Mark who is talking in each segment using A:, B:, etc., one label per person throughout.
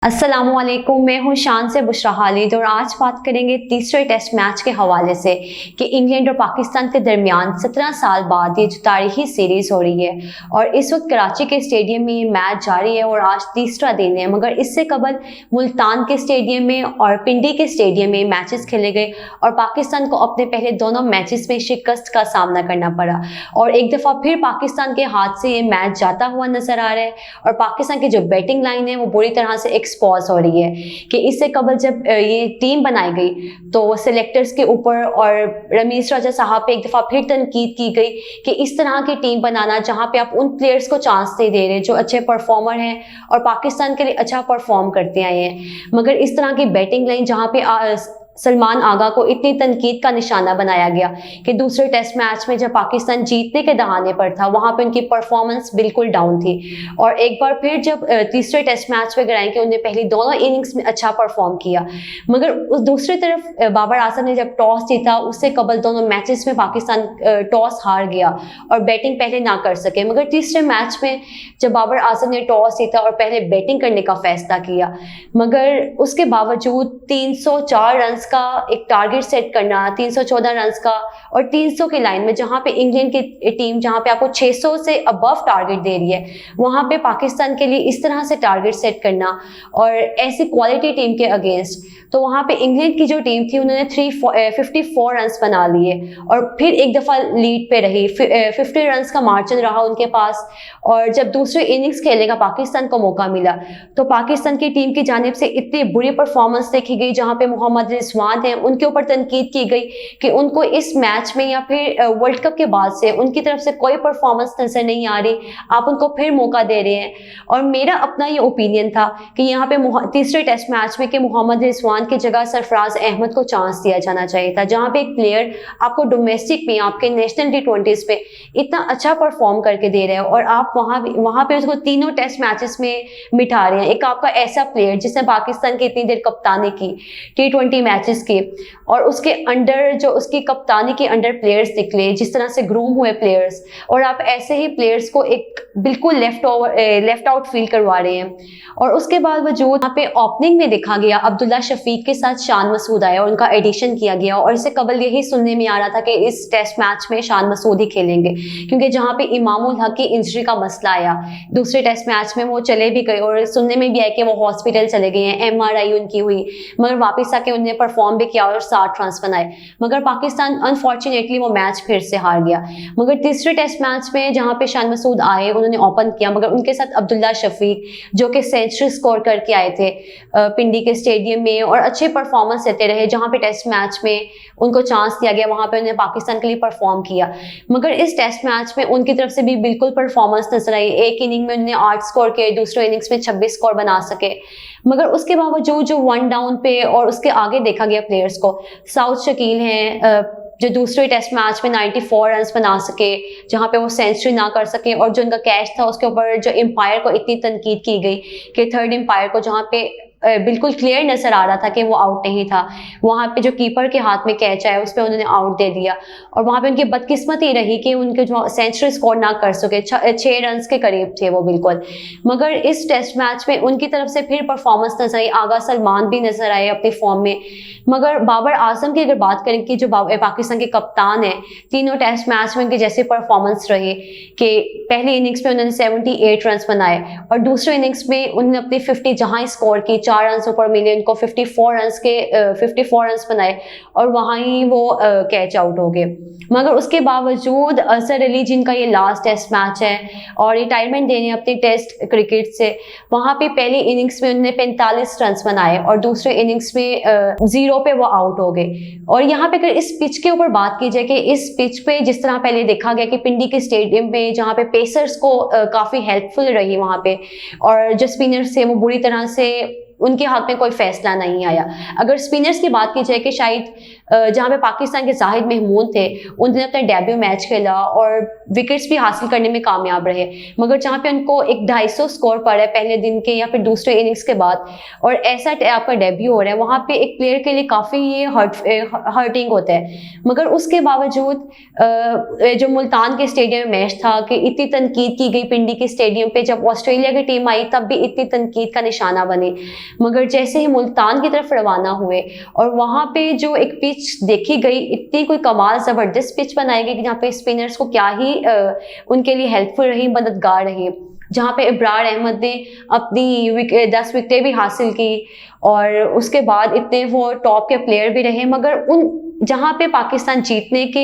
A: अस्सलामुअलैकुम, मैं हूं शान से बुशरा खालिद और आज बात करेंगे तीसरे टेस्ट मैच के हवाले से कि इंग्लैंड और पाकिस्तान के दरमियान 17 साल बाद ये जो तारीखी सीरीज हो रही है और इस वक्त कराची के स्टेडियम में ये मैच जारी है और आज तीसरा दिन है। मगर इससे कबल मुल्तान के स्टेडियम में और पिंडी के स्टेडियम में मैचेस खेले गए और पाकिस्तान को अपने पहले दोनों मैचेस में शिकस्त का सामना करना पड़ा और एक दफ़ा फिर पाकिस्तान के हाथ से ये मैच जाता हुआ नजर आ रहा है और पाकिस्तान की जो बैटिंग लाइन है वो बुरी तरह से एक्सपोज हो रही है कि इससे कबल जब ये टीम बनाई गई तो सिलेक्टर्स के ऊपर और रमीज राजा साहब पे एक दफ़ा फिर तनकीद की गई कि इस तरह की टीम बनाना जहां पे आप उन प्लेयर्स को चांस नहीं दे रहे जो अच्छे परफॉर्मर हैं और पाकिस्तान के लिए अच्छा परफॉर्म करते आए हैं। मगर इस तरह की बैटिंग लाइन जहां पे सलमान आगा को इतनी तनकीद का निशाना बनाया गया कि दूसरे टेस्ट मैच में जब पाकिस्तान जीतने के दहाने पर था वहां पे उनकी परफॉर्मेंस बिल्कुल डाउन थी और एक बार फिर जब तीसरे टेस्ट मैच में गिराएं कि उन्होंने पहली दोनों इनिंग्स में अच्छा परफॉर्म किया। मगर उस दूसरी तरफ बाबर आजम ने जब टॉस जीता उससे कबल दोनों मैचेस में पाकिस्तान टॉस हार गया और बैटिंग पहले ना कर सके। मगर तीसरे मैच में जब बाबर आजम ने टॉस जीता और पहले बैटिंग करने का फैसला किया मगर उसके बावजूद 304 रन का एक टारगेट सेट करना, 314 रन का और 300 की लाइन में जहां पे इंग्लैंड की टीम जहां पे आपको 600 से अबव टारगेट दे रही है वहां पे पाकिस्तान के लिए इस तरह से टारगेट सेट करना और ऐसी क्वालिटी टीम के अगेंस्ट, तो वहां पे इंग्लैंड की जो टीम थी उन्होंने 354 रन बना लिए और फिर एक दफा लीड पे रही। 50 रन का मार्जिन रहा उनके पास और जब दूसरे इनिंग्स खेलने का पाकिस्तान को मौका मिला तो पाकिस्तान की टीम की जानिब से इतनी बुरी परफॉर्मेंस देखी गई जहां पे मोहम्मद रिजवान है उनके ऊपर तनकीद की गई कि उनको इस मैच में या फिर वर्ल्ड कप के बाद से उनकी तरफ से कोई परफॉर्मेंस नजर नहीं आ रही, आप उनको फिर मौका दे रहे हैं। और मेरा अपना ये ओपिनियन था कि यहाँ पे तीसरे टेस्ट मैच में कि मोहम्मद रिजवान की जगह सरफराज अहमद को चांस दिया जाना चाहिए था, जहां पे एक प्लेयर आपको डोमेस्टिक में आपके नेशनल T20s पे इतना अच्छा परफॉर्म करके दे रहे हो और आप वहां पे उसको तीनों टेस्ट मैचेस में मिटा रहे हैं। एक आपका ऐसा प्लेयर जिसने पाकिस्तान की इतनी देर कप्तानी की T20 मैचेस के और उसके अंडर जो उसकी कप्तानी के अंडर प्लेयर्स निकले, जिस तरह से ग्रूम हुए प्लेयर्स, और आप ऐसे ही प्लेयर्स को एक बिल्कुल लेफ्ट आउट फील करवा रहे हैं। और उसके बावजूद यहाँ पे ओपनिंग में देखा गया अब्दुल्ला शफीक के साथ शान मसूद आया और उनका एडिशन किया गया और इससे कबल यही सुनने में आ रहा था कि इस टेस्ट मैच में शान मसूद ही खेलेंगे क्योंकि जहाँ पे इमामुल हक की इंजरी का मसला आया दूसरे टेस्ट मैच में वो चले भी गए और सुनने में भी आया कि वो हॉस्पिटल चले गए हैं, MRI उनकी हुई मगर वापस आके उन्हें परफॉर्म भी किया और 60 रन बनाए। मगर पाकिस्तान अनफॉर्चुनेटली वो मैच फिर से हार गया। मगर तीसरे टेस्ट मैच में जहाँ पे शान मसूद आए उन्होंने ओपन किया मगर उनके साथ अब्दुल्ला शफीक जो कि सेंचुरी स्कोर करके आए थे पिंडी के स्टेडियम में और अच्छे परफॉर्मेंस देते रहे, जहाँ पे टेस्ट मैच में उनको चांस दिया गया वहां पे उन्होंने पाकिस्तान के लिए परफॉर्म किया। मगर इस टेस्ट मैच में उनकी तरफ से भी बिल्कुल परफॉर्मेंस नजर आई। एक इनिंग में उन्होंने 8 स्कोर किए, दूसरे इनिंग्स में 26 स्कोर बना सके। मगर उसके बावजूद जो 1 डाउन पे और उसके आगे देखा गया प्लेयर्स को, साउथ शकील हैं जो दूसरे टेस्ट मैच में 94 रन बना सके जहां पे वो सेंचुरी ना कर सके और जो उनका कैच था उसके ऊपर जो एम्पायर को इतनी तनकीद की गई कि थर्ड एम्पायर को जहां पे बिल्कुल क्लियर नजर आ रहा था कि वो आउट नहीं था, वहां पे जो कीपर के हाथ में कैच आया उस पर उन्होंने आउट दे दिया और वहां पे उनकी बदकिस्मती रही कि उनके जो सेंचुरी स्कोर ना कर सके, 6 रन के करीब थे वो बिल्कुल। मगर इस टेस्ट मैच में उनकी तरफ से फिर परफॉर्मेंस नजर आई, आगा सलमान भी नजर आए अपनी फॉर्म में। मगर बाबर आजम की अगर बात करें कि जो पाकिस्तान के कप्तान है, तीनों टेस्ट मैच में उनकी जैसी परफॉर्मेंस रही कि पहली इनिंग्स में उन्होंने 78 रन बनाए और दूसरे इनिंग्स में उन्होंने अपनी 50 जहां स्कोर की, 4 रन ऊपर मिले उनको, 54 रन बनाए और वहां ही वो कैच आउट हो गए। मगर उसके बावजूद अजहर अली जिनका ये लास्ट टेस्ट मैच है और रिटायरमेंट देने अपनी टेस्ट क्रिकेट से, वहां पे पहली इनिंग्स में उन्होंने 45 रन बनाए और दूसरे इनिंग्स में 0 पे वो आउट हो गए। और यहाँ पे अगर इस पिच के ऊपर बात की जाए कि इस पिच पे जिस तरह पहले देखा गया कि पिंडी के स्टेडियम पे जहाँ पे पेसर्स को काफी हेल्पफुल रही वहां पे और जो स्पिनर्स थे वो बुरी तरह से उनके हाथ में कोई फैसला नहीं आया। अगर स्पिनर्स की बात की जाए कि शायद जहाँ पे पाकिस्तान के जाहिद महमूद थे, उन्होंने अपना डेब्यू मैच खेला और विकेट्स भी हासिल करने में कामयाब रहे। मगर जहाँ पे उनको एक 250 स्कोर पड़ा है पहले दिन के या फिर दूसरे इनिंग्स के बाद, और ऐसा आपका डेब्यू हो रहा है, वहाँ पे एक प्लेयर के लिए काफ़ी ये हर्टिंग होता है। मगर उसके बावजूद जो मुल्तान के स्टेडियम में मैच था कि इतनी तनकीद की गई पिंडी के स्टेडियम पे, जब ऑस्ट्रेलिया की टीम आई तब भी इतनी तनकीद का निशाना बने। मगर जैसे ही मुल्तान की तरफ रवाना हुए और वहाँ पे जो एक पिच देखी गई, इतनी कोई कमाल ज़बरदस्त पिच बनाई गई कि जहाँ पे स्पिनर्स को क्या ही उनके लिए हेल्पफुल रही, मददगार रही, जहाँ पे इब्रार अहमद ने अपनी 10 विकेटें भी हासिल की और उसके बाद इतने वो टॉप के प्लेयर भी रहे। मगर उन जहाँ पे पाकिस्तान जीतने के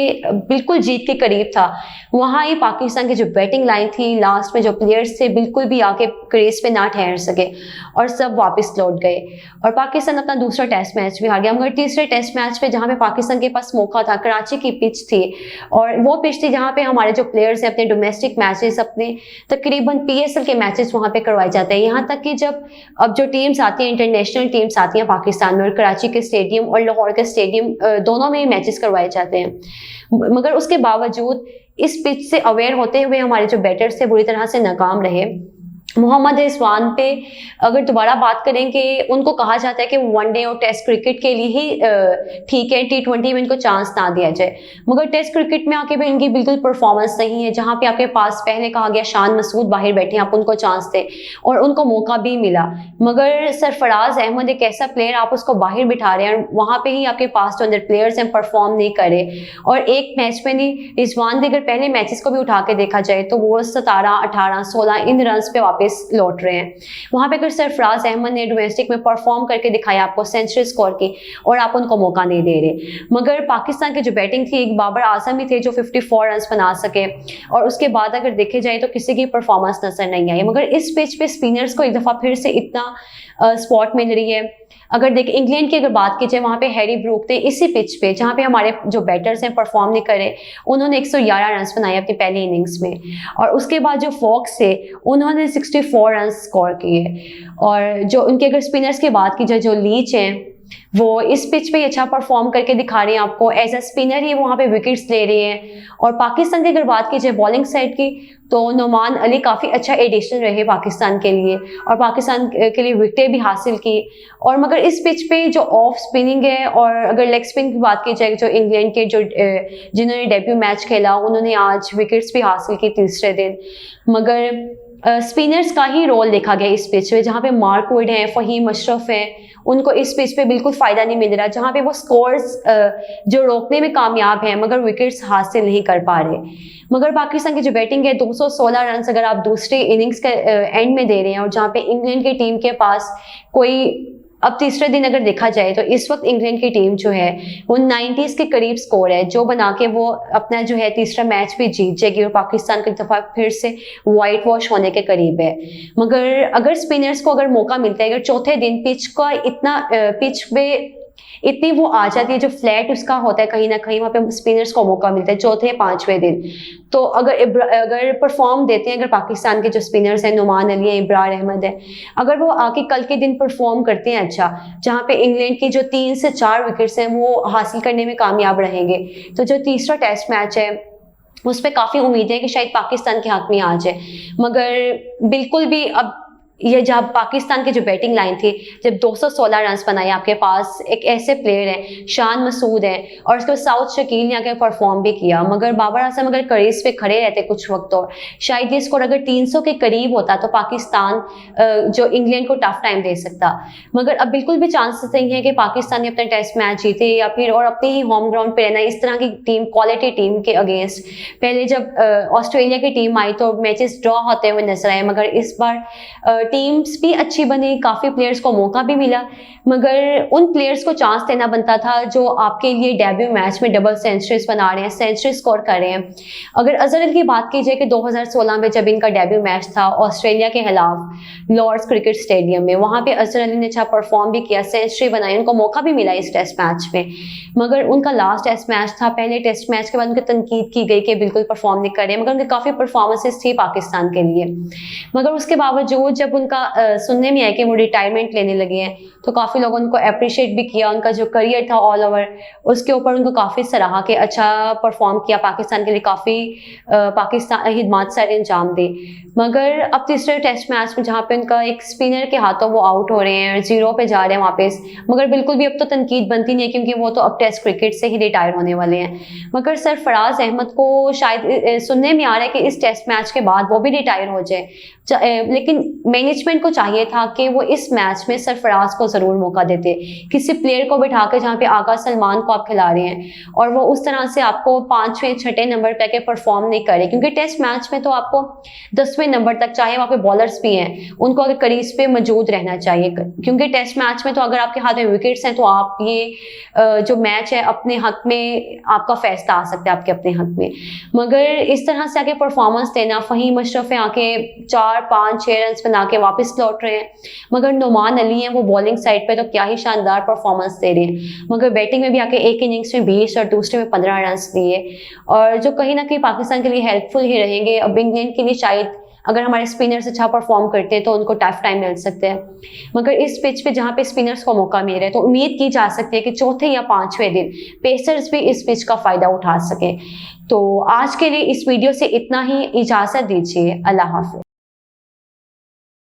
A: बिल्कुल जीत के करीब था, वहाँ ही पाकिस्तान की जो बैटिंग लाइन थी, लास्ट में जो प्लेयर्स थे, बिल्कुल भी आके क्रीज पे ना ठहर सके और सब वापस लौट गए और पाकिस्तान अपना दूसरा टेस्ट मैच भी हार गया। मगर तीसरे टेस्ट मैच पे जहाँ पे पाकिस्तान के पास मौका था, कराची की पिच थी और वो पिच थी जहाँ पे हमारे जो प्लेयर्स हैं अपने डोमेस्टिक मैचेस, अपने तकरीबन PSL के मैचेस वहाँ पे करवाए जाते हैं। यहाँ तक कि जब अब जो टीम्स आती हैं, इंटरनेशनल टीम्स आती हैं पाकिस्तान में, और कराची के स्टेडियम और लाहौर के स्टेडियम दोनों में मैचेस करवाए जाते हैं। मगर उसके बावजूद इस पिच से अवेयर होते हुए हमारे जो बैटर्स थे बुरी तरह से नाकाम रहे। मोहम्मद रिजवान पे अगर दोबारा बात करें कि उनको कहा जाता है कि वनडे और टेस्ट क्रिकेट के लिए ही ठीक है, T20 में इनको चांस ना दिया जाए, मगर टेस्ट क्रिकेट में आके भी इनकी बिल्कुल परफॉर्मेंस नहीं है। जहाँ पे आपके पास पहले कहा गया शान मसूद बाहर बैठे, आप उनको चांस दें और उनको मौका भी मिला, मगर सरफराज अहमद एक ऐसा प्लेयर, आप उसको बाहर बिठा रहे हैं, वहाँ पे ही आपके पास जो अंदर प्लेयर्स हैं परफॉर्म नहीं करे। और एक मैच में नहीं, रिजवान के अगर पहले मैचेस को भी उठा के देखा जाए तो वो 17, 18, 16 इन रन पे वापस लौट रहे हैं। वहां पे अगर सरफराज अहमद ने डोमेस्टिक में परफॉर्म करके दिखाया आपको, सेंचुरी स्कोर की, और आप उनको मौका नहीं दे रहे। मगर पाकिस्तान की जो बैटिंग थी, एक बाबर आजम ही थे जो 54 रन बना सके और उसके बाद अगर देखे जाए तो किसी की परफॉर्मेंस नजर नहीं आई। मगर इस पिच पे स्पिनर्स को एक दफा फिर से इतना स्पॉट मिल रही है। अगर देखें इंग्लैंड की अगर बात की जाए, वहाँ पे हैरी ब्रूक थे इसी पिच पे जहाँ पे हमारे जो बैटर्स हैं परफॉर्म नहीं करे, उन्होंने 111 रन बनाए अपनी पहली इनिंग्स में, और उसके बाद जो फॉक्स थे उन्होंने 64 रन स्कोर किए। और जो उनके अगर स्पिनर्स की बात की जाए, जो लीच हैं वो इस पिच पे अच्छा परफॉर्म करके दिखा रहे हैं आपको, एज अ स्पिनर ही वहाँ पे विकेट्स ले रहे हैं। और पाकिस्तान की अगर बात की जाए बॉलिंग साइड की, तो नोमान अली काफ़ी अच्छा एडिशन रहे पाकिस्तान के लिए और पाकिस्तान के लिए विकेटें भी हासिल की। और मगर इस पिच पे जो ऑफ स्पिनिंग है, और अगर लेग स्पिन की बात की जाए, जो इंग्लैंड के जो जिन्होंने डेब्यू मैच खेला उन्होंने आज विकेट्स भी हासिल की तीसरे दिन। मगर स्पिनर्स का ही रोल देखा गया इस पिच पे, जहाँ पे मार्क वुड है, फहीम अशरफ है, उनको इस पिच पे बिल्कुल फ़ायदा नहीं मिल रहा, जहाँ पे वो स्कोर्स जो रोकने में कामयाब हैं मगर विकेट्स हासिल नहीं कर पा रहे। मगर पाकिस्तान की जो बैटिंग है, 216 रन अगर आप दूसरे इनिंग्स के एंड में दे रहे हैं, और जहाँ पे इंग्लैंड की टीम के पास कोई, अब तीसरे दिन अगर देखा जाए तो इस वक्त इंग्लैंड की टीम जो है वो 90s के करीब स्कोर है, जो बना के वो अपना जो है तीसरा मैच भी जीत जाएगी और पाकिस्तान की दफा फिर से वाइट वॉश होने के करीब है। मगर अगर स्पिनर्स को अगर मौका मिलता है, अगर चौथे दिन पिच का इतना पिच पे इतनी वो आ जाती है, जो फ्लैट उसका होता है कहीं ना कहीं, वहाँ पे स्पिनर्स को मौका मिलता है चौथे 5वें दिन, तो अगर परफॉर्म देते हैं, अगर पाकिस्तान के जो स्पिनर्स हैं, नुमान अली है, इब्रार अहमद है, अगर वो आके कल के दिन परफॉर्म करते हैं अच्छा, जहाँ पे इंग्लैंड की जो 3 से 4 विकेट्स हैं वो हासिल करने में कामयाब रहेंगे, तो जो तीसरा टेस्ट मैच है उस पर काफ़ी उम्मीद है कि शायद पाकिस्तान के हक में आ जाए। मगर बिल्कुल भी अब ये जब पाकिस्तान की जो बैटिंग लाइन थी, जब 216 रन बनाए, आपके पास एक ऐसे प्लेयर हैं शान मसूद हैं और उसके बाद साउथ शकील ने आके परफॉर्म भी किया, मगर बाबर आजम अगर क्रीज पे खड़े रहते कुछ वक्त और शायद ये स्कोर अगर 300 के करीब होता तो पाकिस्तान जो इंग्लैंड को टफ टाइम दे सकता। मगर अब बिल्कुल भी चांसेस नहीं है कि पाकिस्तान ने अपना टेस्ट मैच जीते या फिर और अपने ही होम ग्राउंड पर रहना इस तरह की टीम, क्वालिटी टीम के अगेंस्ट। पहले जब ऑस्ट्रेलिया की टीम आई तो मैचेस ड्रॉ होते हुए नजर आए, मगर इस बार टीम्स भी अच्छी बनी, काफ़ी प्लेयर्स को मौका भी मिला, मगर उन प्लेयर्स को चांस देना बनता था जो आपके लिए डेब्यू मैच में डबल सेंचुरीज बना रहे हैं, सेंचुरी स्कोर कर रहे हैं। अगर अजहर अली की बात की जाए कि 2016 में जब इनका डेब्यू मैच था ऑस्ट्रेलिया के खिलाफ लॉर्ड्स क्रिकेट स्टेडियम में, वहाँ पे अजहर अली ने अच्छा परफॉर्म भी किया, सेंचुरी बनाई, उनको मौका भी मिला इस टेस्ट मैच में। मगर उनका लास्ट टेस्ट मैच था, पहले टेस्ट मैच के बाद उनकी तनकीद की गई कि बिल्कुल परफॉर्म नहीं कर रहे, मगर उनकी काफ़ी परफॉर्मेंसेस थी पाकिस्तान के लिए। मगर उसके बावजूद जब उनका सुनने में आया कि वो रिटायरमेंट लेने लगे हैं, तो काफ़ी लोगों ने उनको अप्रिशिएट भी किया। उनका जो करियर था ऑल ओवर, उसके ऊपर उनको काफ़ी सराहा कि अच्छा परफॉर्म किया, पाकिस्तान के लिए काफ़ी पाकिस्तान हिदमात सारे अंजाम दी। मगर अब तीसरे टेस्ट मैच में जहाँ पे उनका एक स्पिनर के हाथों वो आउट हो रहे हैं, 0 पे जा रहे हैं वापस, मगर बिल्कुल भी अब तो तनकीद बनती नहीं है क्योंकि वो तो अब टेस्ट क्रिकेट से ही रिटायर होने वाले हैं। मगर सरफराज अहमद को शायद सुनने में आ रहा है कि इस टेस्ट मैच के बाद वो भी रिटायर हो जाए, लेकिन मैनेजमेंट को चाहिए था कि वो इस मैच में सरफराज को ज़रूर मौका देते, किसी प्लेयर को बिठा के जहाँ पे आगा सलमान को आप खिला रहे हैं और वो उस तरह से आपको 5वें 6ठे नंबर पे के परफॉर्म नहीं करे, क्योंकि टेस्ट मैच में तो आपको 10वें नंबर तक, चाहे वहाँ पे बॉलर्स भी हैं, उनको अगर क्रीज पे मौजूद रहना चाहिए, क्योंकि टेस्ट मैच में तो अगर आपके हाथ में विकेट्स हैं तो आप ये जो मैच है अपने हक में, आपका फैसला आ सकता है आपके अपने हक में। मगर इस तरह से आके परफॉर्मेंस देना, फ़हीम अशरफ आके 4, 5, 6 रन बना के वापस लौट रहे हैं, मगर नुमान अली हैं वो बॉलिंग साइड पे तो क्या ही शानदार परफॉर्मेंस दे रहे हैं, मगर बैटिंग में भी आके एक इनिंग्स में 20 और दूसरे में 15 रन दिए, और जो कहीं ना कहीं पाकिस्तान के लिए हेल्पफुल ही रहेंगे। अब इंग्लैंड के लिए शायद अगर हमारे स्पिनर्स अच्छा परफॉर्म करते हैं तो उनको टफ टाइम मिल सकते हैं, मगर इस पिच पे जहाँ पे स्पिनर्स को मौका मिल रहा है तो उम्मीद की जा सकती है कि चौथे या 5वें दिन पेसर्स भी इस पिच का फ़ायदा उठा सके। तो आज के लिए इस वीडियो से इतना ही, इजाज़त दीजिए, अल्लाह हाफ़िज़।